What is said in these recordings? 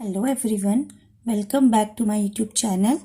Hello everyone, welcome back to my YouTube channel.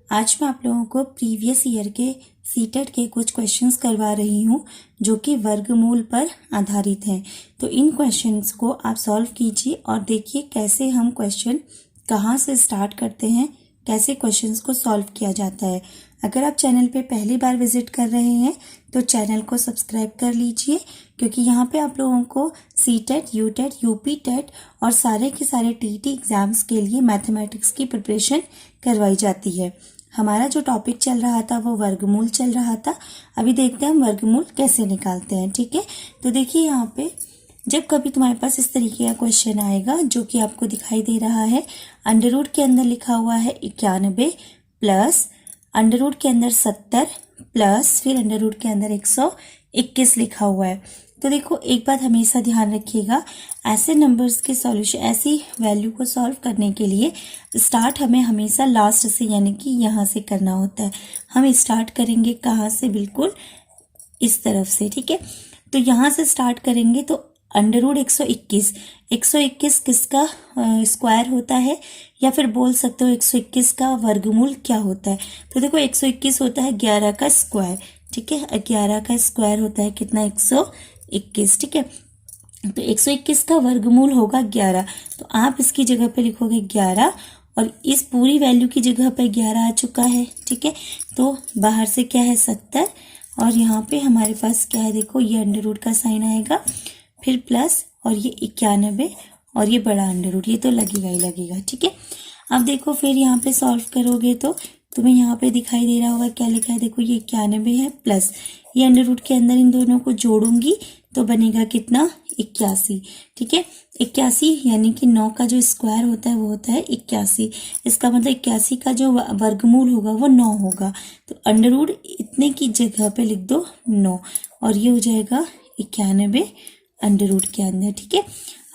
आज मैं आप लोगों को प्रीवियस ईयर के सीटेट के कुछ क्वेश्चंस करवा रही हूँ जो कि वर्गमूल पर आधारित हैं। तो इन क्वेश्चंस को आप सॉल्व कीजिए और देखिए कैसे हम क्वेश्चन कहाँ से स्टार्ट करते हैं, कैसे क्वेश्चंस को सॉल्व किया जाता है। अगर आप चैनल पे पहली बार विजिट कर रहे हैं तो चैनल को सब्सक्राइब कर लीजिए, क्योंकि यहाँ पे आप लोगों को सीटेट, यूटेट, यूपी टेट और सारे के सारे टीटी एग्जाम्स के लिए मैथमेटिक्स की प्रिपरेशन करवाई जाती है। हमारा जो टॉपिक चल रहा था वो वर्गमूल चल रहा था। अभी देखते हैं हम वर्गमूल कैसे निकालते हैं। ठीक है, तो देखिए यहाँ पे जब कभी तुम्हारे पास इस तरीके का क्वेश्चन आएगा जो कि आपको दिखाई दे रहा है, अंडर रूट के अंदर लिखा हुआ है 91 प्लस अंडर रूट के अंदर 70 प्लस फिर अंडर रूट के अंदर 121 लिखा हुआ है। तो देखो एक बात हमेशा ध्यान रखिएगा, ऐसे नंबर्स के सॉल्यूशन, ऐसी वैल्यू को सॉल्व करने के लिए स्टार्ट हमें हमेशा लास्ट से यानी कि यहाँ से करना होता है। हम स्टार्ट करेंगे कहाँ से? बिल्कुल इस तरफ से। ठीक है, तो यहाँ से स्टार्ट करेंगे तो अंडर रूट 121 किसका स्क्वायर होता है, या फिर बोल सकते हो 121 का वर्गमूल क्या होता है? तो देखो 121 होता है 11 का स्क्वायर। ठीक है, 11 का स्क्वायर होता है कितना? 121। ठीक है, तो 121 का वर्गमूल होगा 11। तो आप इसकी जगह पे लिखोगे 11 और इस पूरी वैल्यू की जगह पे 11 आ चुका है। ठीक है, तो बाहर से क्या है? 70 और यहाँ पे हमारे पास क्या है? देखो ये अंडर रूट का साइन आएगा, फिर प्लस और ये 91 और ये बड़ा अंडर रूट, ये तो लगेगा ही लगेगा। ठीक है, अब देखो फिर यहाँ पे सॉल्व करोगे तो तुम्हें यहाँ पे दिखाई दे रहा होगा क्या लिखा है? देखो ये 91 है प्लस ये अंडर रूट के अंदर इन दोनों को जोड़ूंगी तो बनेगा कितना? 81। ठीक है, 81 यानी कि 9 का जो स्क्वायर होता है वो होता है 81। इसका मतलब 81 का जो वर्गमूल होगा वो 9 होगा। तो अंडर रूट इतने की जगह पे लिख दो 9 और ये हो जाएगा 91 अंडर रूट के अंदर। ठीक है,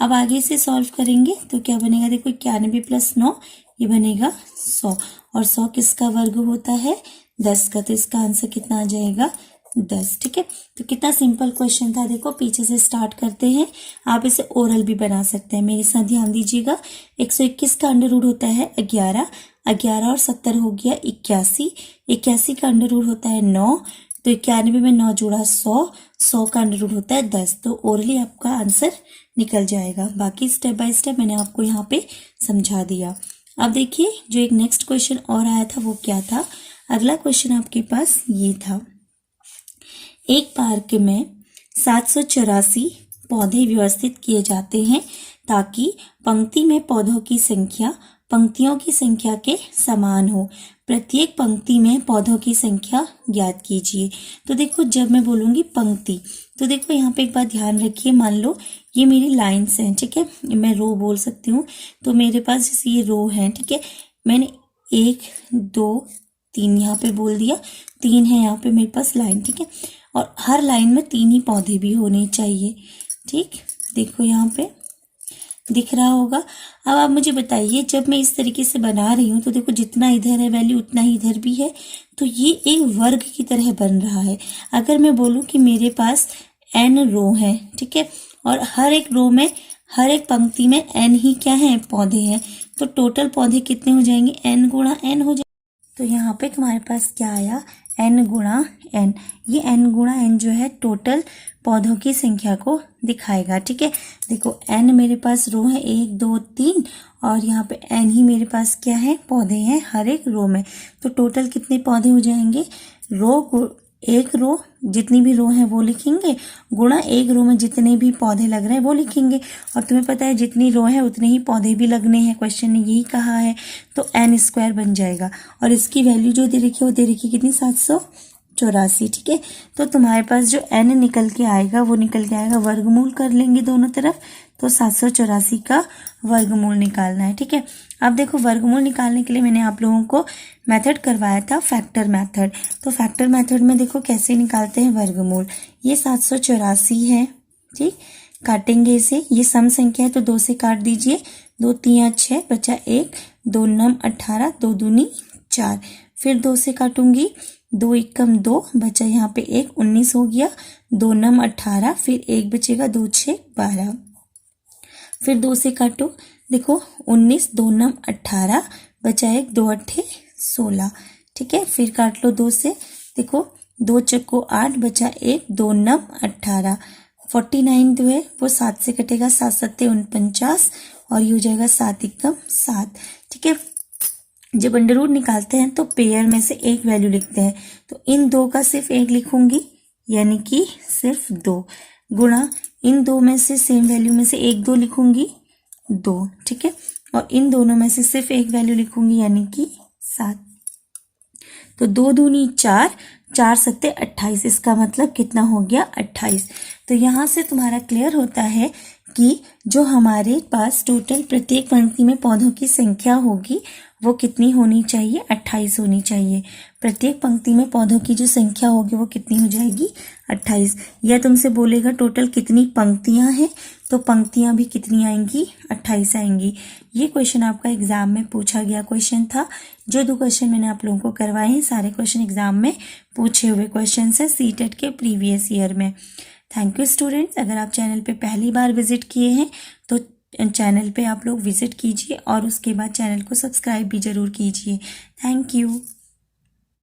अब आगे से सॉल्व करेंगे तो क्या बनेगा? देखो 91 प्लस 9 ये बनेगा 100 और 100 किसका वर्ग होता है? 10 का। तो इसका आंसर कितना आ जाएगा? 10। ठीक है, तो कितना सिंपल क्वेश्चन था। देखो पीछे से स्टार्ट करते हैं, आप इसे ओरल भी बना सकते हैं। मेरे साथ ध्यान दीजिएगा, 121 का अंडर रूट होता है 11, 11 और 70 हो गया 81, 81 का अंडर रूट होता है 9, तो 91 में 9 जोड़ा 100, 100 का अंडर रूट होता है 10। तो ओरली आपका आंसर निकल जाएगा। बाकी स्टेप बाय स्टेप मैंने आपको यहाँ पे समझा दिया। अब देखिए जो एक नेक्स्ट क्वेश्चन और आया था वो क्या था? अगला क्वेश्चन आपके पास ये था, एक पार्क में 784 पौधे व्यवस्थित किए जाते हैं ताकि पंक्ति में पौधों की संख्या पंक्तियों की संख्या के समान हो। प्रत्येक पंक्ति में पौधों की संख्या ज्ञात कीजिए। तो देखो जब मैं बोलूंगी पंक्ति, तो देखो यहाँ पे एक बात ध्यान रखिए, मान लो ये मेरी लाइन्स हैं। ठीक है, मैं रो बोल सकती हूँ, तो मेरे पास जैसे ये रो है। ठीक है, मैंने 1 2 3 यहाँ पे बोल दिया, 3 है यहाँ पे मेरे पास लाइन। ठीक है, और हर लाइन में 3 ही पौधे भी होने चाहिए। ठीक, देखो यहाँ पे दिख रहा होगा। अब आप मुझे बताइए, जब मैं इस तरीके से बना रही हूँ तो देखो जितना इधर है वैल्यू उतना ही इधर भी है, तो ये एक वर्ग की तरह बन रहा है। अगर मैं बोलूँ कि मेरे पास n रो है, ठीक है, और हर एक रो में, हर एक पंक्ति में n ही क्या है? पौधे हैं, तो टोटल पौधे कितने हो जाएंगे? n गुणा n हो जाएंगे। तो यहाँ पे तुम्हारे पास क्या आया? n गुणा n। ये n गुणा n जो है टोटल पौधों की संख्या को दिखाएगा। ठीक है, देखो n मेरे पास रो है 1 2 3 और यहाँ पे n ही मेरे पास क्या है? पौधे हैं हर एक रो में। तो टोटल कितने पौधे हो जाएंगे? एक रो जितनी भी रो है वो लिखेंगे, गुणा एक रो में जितने भी पौधे लग रहे हैं वो लिखेंगे। और तुम्हें पता है जितनी रो है उतने ही पौधे भी लगने हैं, क्वेश्चन ने यही कहा है। तो n स्क्वायर बन जाएगा और इसकी वैल्यू जो दे रखी है वो दे रखी कितनी? 784। ठीक है, तो तुम्हारे पास जो n निकल के आएगा वो निकल के आएगा, वर्गमूल कर लेंगे दोनों तरफ, तो 784 का वर्गमूल निकालना है। ठीक है, अब देखो वर्गमूल निकालने के लिए मैंने आप लोगों को मेथड करवाया था, फैक्टर मेथड। तो फैक्टर मेथड में देखो कैसे निकालते हैं वर्गमूल। ये 784 है। ठीक, काटेंगे इसे, ये सम संख्या है तो 2 से काट दीजिए, 2 3 6 बचा 1, 2 9 18, 2 दूनी 4, फिर 2 से काटूंगी, 2 एकम 2 बचा यहाँ पे 1, 19 हो गया, 2 9 18, फिर 1 बचेगा, 2 6 12, फिर 2 से काटो, देखो 19 2 9 18 बचा 1 2 8 16। ठीक है, फिर काट लो 2 से। देखो 2 चक्को 8 बचा 1 2 9 18। 49 जो है वो 7 से कटेगा, 7 सत्ते 49 और ये हो जाएगा 7 एकम 7। ठीक है, जब अंडर रूट निकालते हैं तो पेयर में से एक वैल्यू लिखते हैं, तो इन दो का सिर्फ एक लिखूंगी यानी कि सिर्फ 2, गुणा इन दो में से सेम वैल्यू में से एक 2 लिखूंगी 2। ठीक है, और इन दोनों में से सिर्फ एक वैल्यू लिखूंगी यानी कि 7। तो 2 दूनी 4, 4 सत्ते 28, इसका मतलब कितना हो गया 28। तो यहाँ से तुम्हारा क्लियर होता है कि जो हमारे पास टोटल प्रत्येक पंक्ति में पौधों की संख्या होगी वो कितनी होनी चाहिए, 28 होनी चाहिए। प्रत्येक पंक्ति में पौधों की जो संख्या होगी वो कितनी हो जाएगी, 28। या तुमसे बोलेगा टोटल कितनी पंक्तियां हैं, तो पंक्तियां भी कितनी आएंगी, 28 आएंगी। ये क्वेश्चन आपका एग्जाम में पूछा गया क्वेश्चन था। जो 2 क्वेश्चन मैंने आप लोगों को करवाए हैं सारे क्वेश्चन एग्जाम में पूछे हुए क्वेश्चन है सीटेट के प्रीवियस ईयर में। Thank you students. अगर आप चैनल पे पहली बार विजिट किए हैं तो चैनल पे आप लोग विजिट कीजिए और उसके बाद चैनल को सब्सक्राइब भी जरूर कीजिए। Thank you.